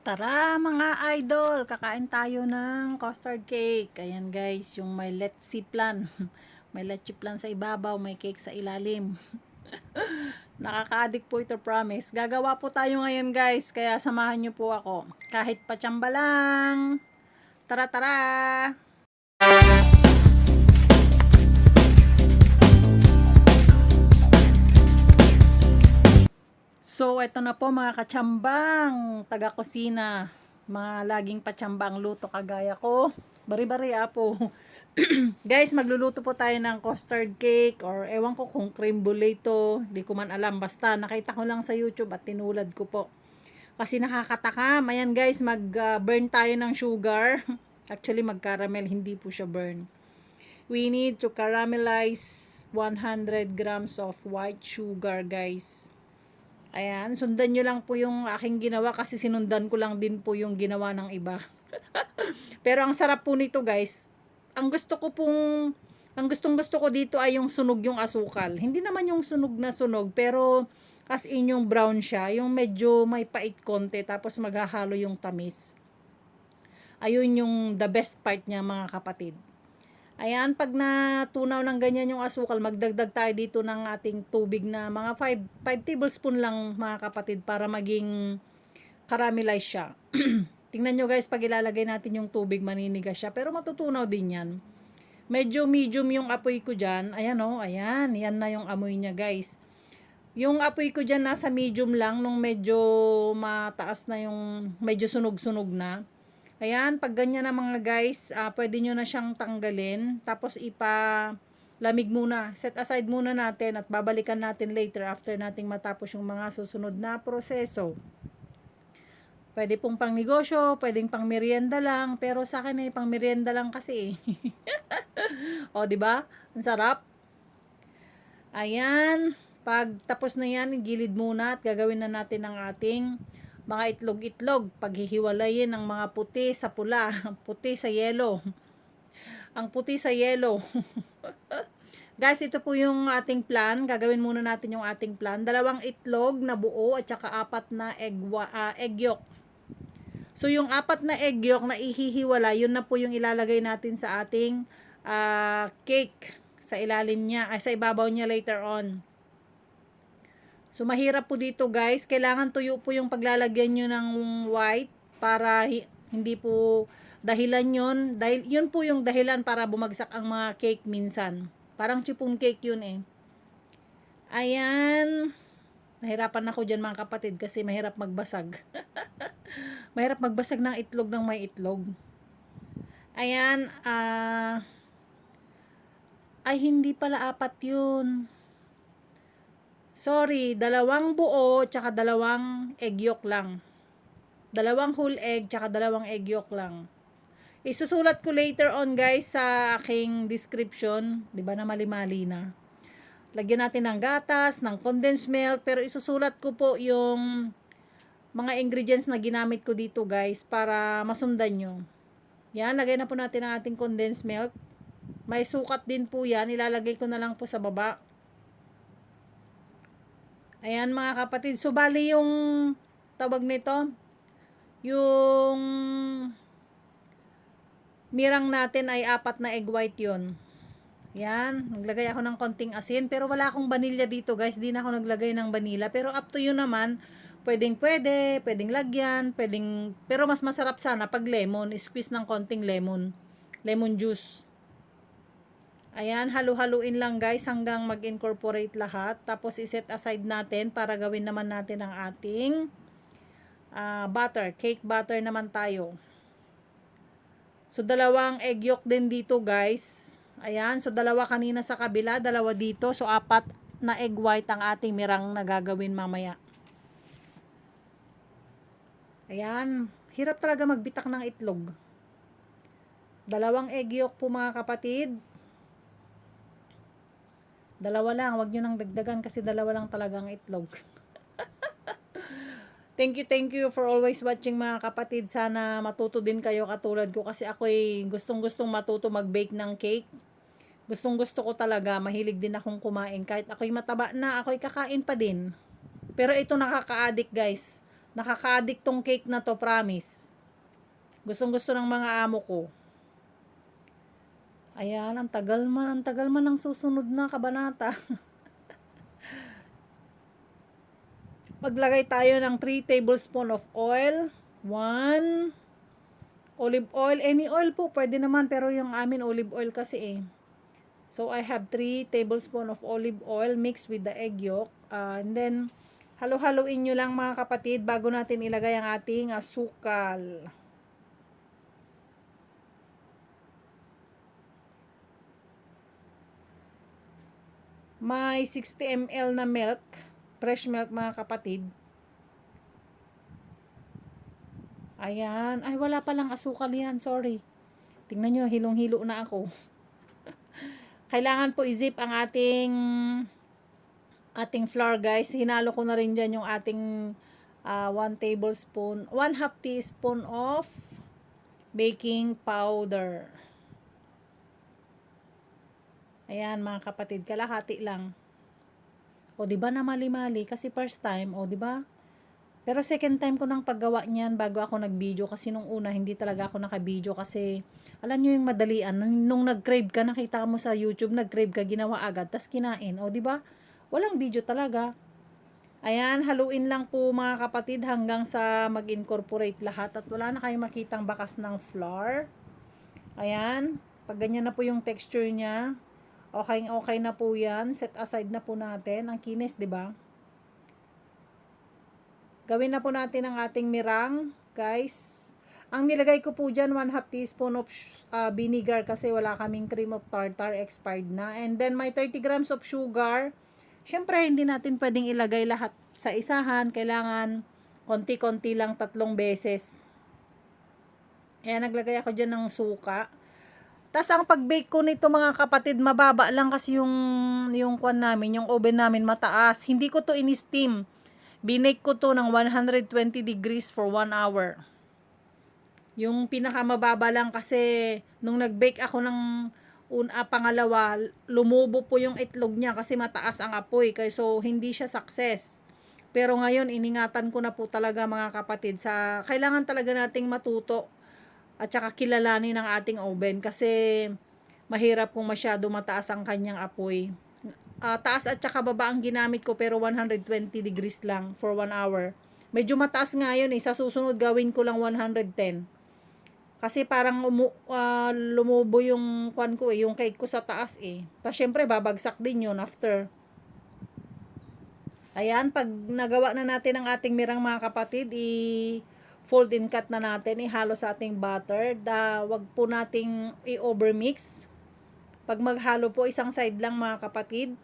Tara mga idol, kakain tayo ng custard cake. Ayan guys, yung may let's plan. May let's plan sa ibabaw, may cake sa ilalim. Nakaka-addict po ito, promise. Gagawa po tayo ngayon guys, kaya samahan nyo po ako. Kahit patsamba lang. Tara tara! So, eto na po mga katsambang, taga-kusina. Mga laging patsambang luto kagaya ko. Bari-bari po. Guys, magluluto po tayo ng custard cake or ewan ko kung creme brulee to. Di ko man alam. Basta nakita ko lang sa YouTube at tinulad ko po. Kasi nakakatakam. Ayan guys, mag-burn tayo ng sugar. Actually, mag-caramel. Hindi po siya burn. We need to caramelize 100 grams of white sugar guys. Ayan, sundan nyo lang po yung aking ginawa kasi sinundan ko lang din po yung ginawa ng iba. Pero ang sarap po nito guys. Ang gustong gusto ko dito ay yung sunog yung asukal. Hindi naman yung sunog na sunog, pero as in yung brown siya, yung medyo may pait konti, tapos maghahalo yung tamis. Ayun yung the best part niya mga kapatid. Ayan, pag natunaw ng ganyan yung asukal, magdagdag tayo dito ng ating tubig na mga 5 tablespoon lang mga kapatid para maging caramelize siya. Tingnan nyo guys, pag ilalagay natin yung tubig, maninigas siya. Pero matutunaw din yan. Medyo medium yung apoy ko dyan. Ayan o, ayan. Yan na yung amoy niya guys. Yung apoy ko dyan nasa medium lang nung medyo mataas na yung medyo sunog-sunog na. Ayan, pag ganyan na mga guys, pwede nyo na siyang tanggalin. Tapos lamig muna. Set aside muna natin at babalikan natin later after nating matapos yung mga susunod na proseso. Pwede pong pang negosyo, pwedeng pang merienda lang, pero sa akin ay pang merienda lang kasi. O, di ba? Ang sarap. Ayan, pag tapos na yan, gilid muna at gagawin na natin ang ating mga itlog-itlog, paghihiwalayin ng mga puti sa pula, puti sa yelo. Ang puti sa yelo. Guys, ito po yung ating plan. Gagawin muna natin yung ating plan. 2 itlog na buo at saka 4 na egg yolk. So, yung 4 na egg yolk na ihihiwala, yun na po yung ilalagay natin sa ating cake sa ilalim niya, sa ibabaw niya later on. So, mahirap po dito guys. Kailangan tuyo po yung paglalagyan nyo ng white para hindi po dahilan yun. Dahil, yun po yung dahilan para bumagsak ang mga cake minsan. Parang chiffon cake yun eh. Ayan. Nahirapan ako dyan mga kapatid kasi mahirap magbasag. Mahirap magbasag ng itlog ng may itlog. Ayan. Ay, hindi pala 4 yun. Sorry, 2 buo, tsaka 2 egg yolk lang. 2 whole egg, tsaka 2 egg yolk lang. Isusulat ko later on guys sa aking description. Diba na mali-mali na. Lagyan natin ng gatas, ng condensed milk, pero isusulat ko po yung mga ingredients na ginamit ko dito guys para masundan nyo. Yan, lagay na po natin ang ating condensed milk. May sukat din po yan, ilalagay ko na lang po sa baba. Ayan mga kapatid, so bali yung tawag nito, yung mirang natin ay 4 na egg white yun. Yan, naglagay ako ng konting asin, pero wala akong vanilla dito guys, di na ako naglagay ng vanilla, pero up to you naman, pwedeng lagyan, pero mas masarap sana pag lemon, squeeze ng konting lemon juice. Ayan, halu-haluin lang guys hanggang mag-incorporate lahat. Tapos iset aside natin para gawin naman natin ang ating butter. Cake butter naman tayo. So, 2 egg yolk din dito guys. Ayan, so 2 kanina sa kabila, 2 dito. So, 4 na egg white ang ating mirang na gagawin mamaya. Ayan, hirap talaga magbitak ng itlog. 2 egg yolk po mga kapatid. 2 lang, wag nyo nang dagdagan kasi 2 lang talagang itlog. Thank you for always watching mga kapatid. Sana matuto din kayo katulad ko kasi ako'y gustong matuto mag-bake ng cake. Gusto ko talaga, mahilig din akong kumain. Kahit ako'y mataba na, ako'y kakain pa din. Pero ito nakaka-addict guys. Nakaka-addict tong cake na to, promise. Gustong-gusto ng mga amo ko. Ayan, ang tagal man ng susunod na kabanata. Maglagay tayo ng 3 tablespoon of oil. 1 olive oil. Any oil po, pwede naman. Pero yung amin olive oil kasi eh. So, I have 3 tablespoon of olive oil mixed with the egg yolk. And then, halo-haloin nyo lang mga kapatid bago natin ilagay ang ating asukal. May 60 ml na milk, fresh milk mga kapatid. Ayan. Ay, wala palang asukal yan. Sorry. Tingnan nyo, hilong-hilo na ako. Kailangan po i-zip ang ating flour guys. Hinalo ko na rin dyan yung ating 1 tablespoon, 1/2 teaspoon of baking powder. Ayan mga kapatid, kalahati lang. O di ba na mali-mali kasi first time, o di ba? Pero second time ko nang paggawa niyan bago ako nag-video kasi nung una hindi talaga ako naka-video kasi alam niyo yung madalian nung nag-crave ka, nakita mo sa YouTube, nag-crave ka, ginawa agad tas kinain. O di ba? Walang video talaga. Ayan, haluin lang po mga kapatid hanggang sa mag-incorporate lahat at wala na kayong makitang bakas ng flour. Ayan, pag ganyan na po yung texture niya, okay na po yan. Set aside na po natin. Ang kinis, di ba? Gawin na po natin ang ating mirang, guys. Ang nilagay ko po dyan, 1/2 teaspoon of vinegar kasi wala kaming cream of tartar, expired na. And then, may 30 grams of sugar. Siyempre, hindi natin pwedeng ilagay lahat sa isahan. Kailangan konti-konti lang 3 beses. Ayan, naglagay ako dyan ng suka. Tapos ang pag-bake ko nito mga kapatid, mababa lang kasi yung kwan namin, yung oven namin mataas. Hindi ko to in-steam. Binake ko to ng 120 degrees for 1 hour. Yung pinakamababa lang kasi nung nag-bake ako ng pangalawa, lumubo po yung itlog niya kasi mataas ang apoy. So hindi siya success. Pero ngayon, iningatan ko na po talaga mga kapatid sa kailangan talaga nating matuto at saka kilalanin ang ating oven kasi mahirap kung masyado mataas ang kanyang apoy. Taas at saka baba ang ginamit ko pero 120 degrees lang for 1 hour. Medyo mataas nga yun eh. Sa susunod gawin ko lang 110. Kasi parang lumubo yung kwan ko eh, yung cake ko sa taas eh. Tapos syempre babagsak din yun after. Ayan, pag nagawa na natin ang ating mirang mga kapatid, fold and cut na natin, ihalo sa ating butter. Wag po nating i-overmix. Pag maghalo po, isang side lang mga kapatid.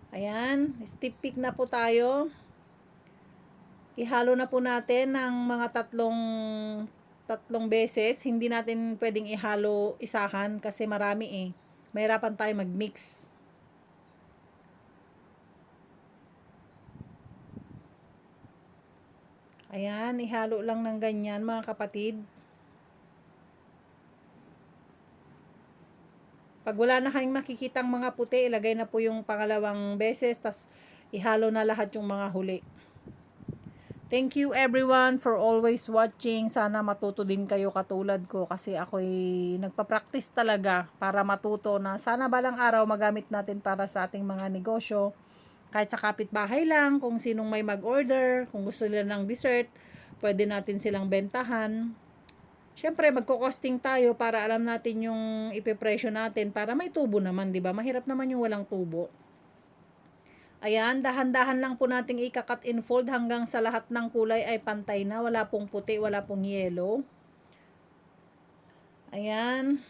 Ayan, stick pick na po tayo. Ihalo na po natin ng mga tatlong beses. Hindi natin pwedeng ihalo isahan kasi marami eh. Mahirapan tayo mag-mix. Ayan, ihalo lang ng ganyan mga kapatid. Pag wala na kayong makikitang mga puti, ilagay na po yung pangalawang beses, tas ihalo na lahat yung mga huli. Thank you everyone for always watching. Sana matuto din kayo katulad ko kasi ako'y nagpa-practice talaga para matuto na sana balang araw magamit natin para sa ating mga negosyo. Kahit sa kapitbahay lang, kung sinong may mag-order, kung gusto nila ng dessert, pwede natin silang bentahan. Siyempre, magko-costing tayo para alam natin yung ipipresyo natin para may tubo naman, di ba? Mahirap naman yung walang tubo. Ayan, dahan-dahan lang po nating ika-cut and fold hanggang sa lahat ng kulay ay pantay na. Wala pong puti, wala pong yellow. Ayan.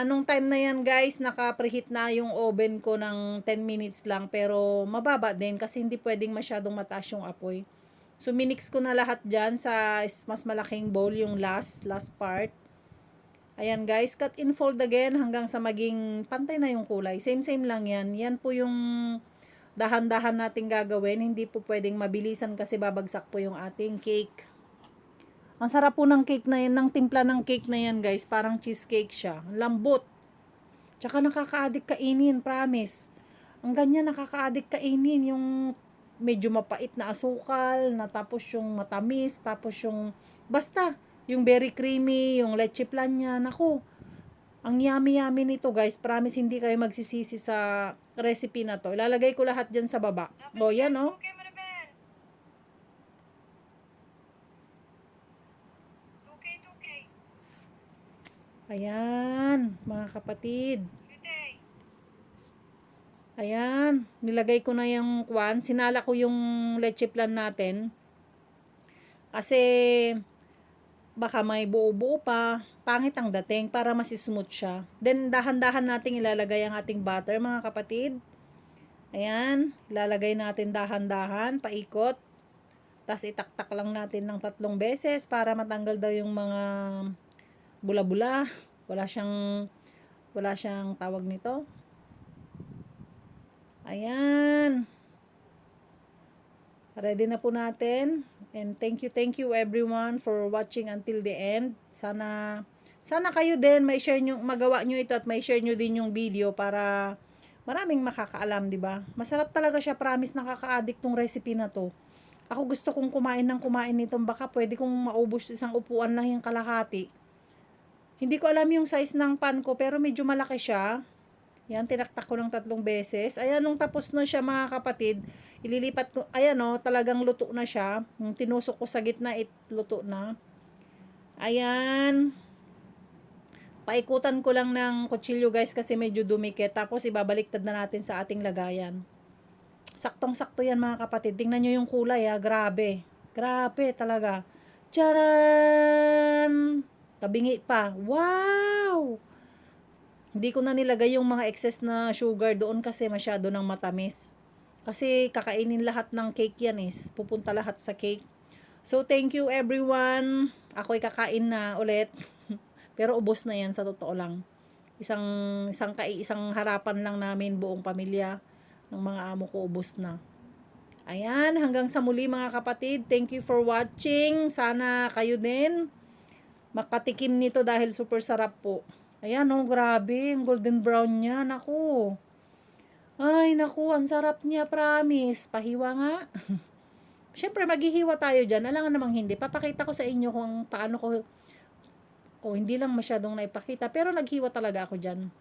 Nung time na yan guys, naka-preheat na yung oven ko ng 10 minutes lang. Pero mababa din kasi hindi pwedeng masyadong mataas yung apoy. So minix ko na lahat dyan sa mas malaking bowl yung last part. Ayan guys, cut and fold again hanggang sa maging pantay na yung kulay. Same lang yan. Yan po yung dahan-dahan nating gagawin. Hindi po pwedeng mabilisan kasi babagsak po yung ating cake. Ang sarap po ng cake na yan, ng timpla ng cake na yan guys, parang cheesecake siya. Lambot. Tsaka nakaka-addict kainin, promise. Ang ganyan nakaka-addict kainin, yung medyo mapait na asukal, na tapos yung matamis, tapos yung, basta, yung very creamy, yung leche plan niya, naku, ang yummy-yummy nito guys, promise hindi kayo magsisisi sa recipe na to. Ilalagay ko lahat dyan sa baba. O, yan o. Ayan, mga kapatid. Ayan, nilagay ko na yung kwan. Sinala ko yung leche plan natin. Kasi, baka may buo-buo pa. Pangit ang dating para masismooth siya. Then, dahan-dahan nating ilalagay ang ating butter, mga kapatid. Ayan, ilalagay natin dahan-dahan, paikot. Tapos, itaktak lang natin ng 3 beses para matanggal daw yung mga bula-bula. Wala siyang tawag nito. Ayan. Ready na po natin. And thank you everyone for watching until the end. Sana kayo din magawa nyo ito at may share nyo din yung video para maraming makakaalam, di ba? Masarap talaga siya, promise, nakaka-addict tong recipe na to. Ako gusto kong kumain nito, baka pwede kong maubos isang upuan lang yung kalahati. Hindi ko alam yung size ng pan ko, pero medyo malaki siya. Yan, tinaktak ko ng 3 beses. Ayan, nung tapos na siya, mga kapatid, ililipat ko, ayan o, talagang luto na siya. Nung tinusok ko sa gitna, luto na. Ayan. Paikutan ko lang ng kutsilyo guys kasi medyo dumikit. Tapos ibabaliktad na natin sa ating lagayan. Saktong-sakto yan, mga kapatid. Tingnan nyo yung kulay ha, grabe. Grabe talaga. Charan! Tabingi pa. Wow! Hindi ko na nilagay yung mga excess na sugar doon kasi masyado nang matamis. Kasi kakainin lahat ng cake yan pupunta lahat sa cake. So thank you everyone. Ako'y kakain na ulit. Pero ubos na yan sa totoo lang. Isang harapan lang namin buong pamilya ng mga amo ko, ubos na. Ayan, hanggang sa muli mga kapatid. Thank you for watching. Sana kayo din makatikim nito dahil super sarap po. Ayan grabe, ang golden brown niya, naku. Ay, naku, ang sarap niya, promise. Pahiwa nga. Siyempre, maghihiwa tayo dyan. Alangan namang hindi. Papakita ko sa inyo kung paano ko, hindi lang masyadong naipakita. Pero naghiwa talaga ako dyan.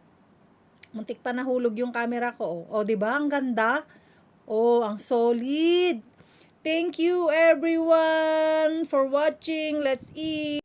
Muntik pa nahulog yung camera ko. Diba? Ang ganda. Ang solid. Thank you, everyone, for watching. Let's eat.